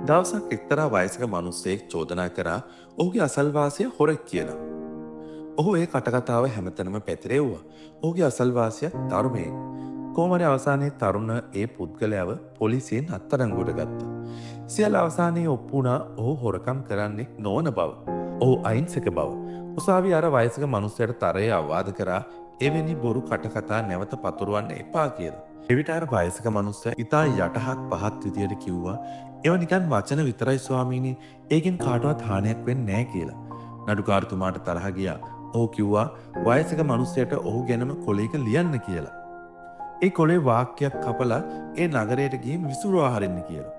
දවසක් එක්තරා වයසක මිනිසෙක් චෝදනා කරා ඔහුගේ අසල්වාසියා හොරෙක් කියලා. ඔහු ඒ කටකතාව හැමතැනම පැතිරෙව්වා. ඔහුගේ අසල්වාසියා තරුණයෙක්. කොහොම හරි අවසානයේ තරුණ ඒ පුද්ගලයාව පොලිසියෙන් අත්අඩංගුවට ගත්තා. සියල්ල අවසානයේ ඔප්පු වුණා ඔහු හොරකම් කරන්නේ නොවන බව. ඔහු අහිංසක බව. උසාවිය අර වයසක මිනිසයාට තරයේ අවවාද කරා එවැනි බොරු කටකතා නැවත පතුරවන්න එපා කියලා. එවිට අර වයසක මිනිසයා ඉතා යටහත් පහත් විදියට කිව්වා ඒවා නිකන් වචන විතරයි ස්වාමීනි. ඒකෙන් කාටවත් හානියක් වෙන්නේ නැහැ කියලා. නඩුකාරතුමාට තරහ ගියා. ඔහු කිව්වා වයසක මිනිසයාට ඔහු ගැනම කොලයක ලියන්න කියලා. ඒ කොලේ වාක්‍යයක් කපලා ඒ නගරයට ගිහින් විසුරුවා හරින්න කියලා.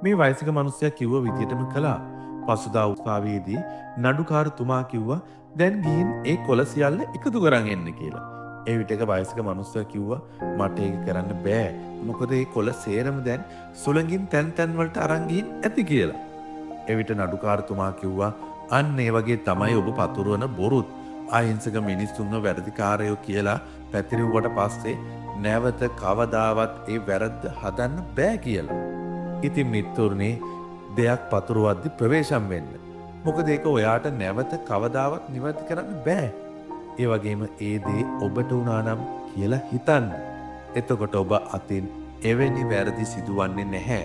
මේ වයසක මිනිසයා කිව්ව විදියටම කළා. පසුදා උත්සාවයේදී නඩුකාරතුමා කිව්වා දැන් ගිහින් ඒ කොල සියල්ල එකතු කරන් එන්න කියලා. ඒ විට එක වයසක මිනිස්සයා කිව්වා මට ඒක කරන්න බෑ. මොකද ඒ කොල සේරම දැන් සුළඟින් තැන් තැන් වලට අරන් ගිහින් ඇති කියලා. ඒ විට නඩුකාරතුමා කිව්වා අන්න ඒ වගේ තමයි ඔබ පතුරවන බොරුත්. අහිංසක මිනිස්සුන්ව වැරදිකාරයෝ කියලා පැතිරුවට පස්සේ නැවත කවදාවත් ඒ වැරද්ද හදන්න බෑ කියලා. ඉතින් මිත්තුරුනේ දෙයක් පතුරවද්දි ප්‍රවේශම් වෙන්න. මොකද ඒක ඔයාට නැවත කවදාවත් නිවැරදි කරන්න බෑ. ඒ වගේම ඒ දේ ඔබට වුණා නම් කියලා හිතන්න. එතකොට ඔබ අතින් එවැනි වැරදි සිදුවන්නේ නැහැ.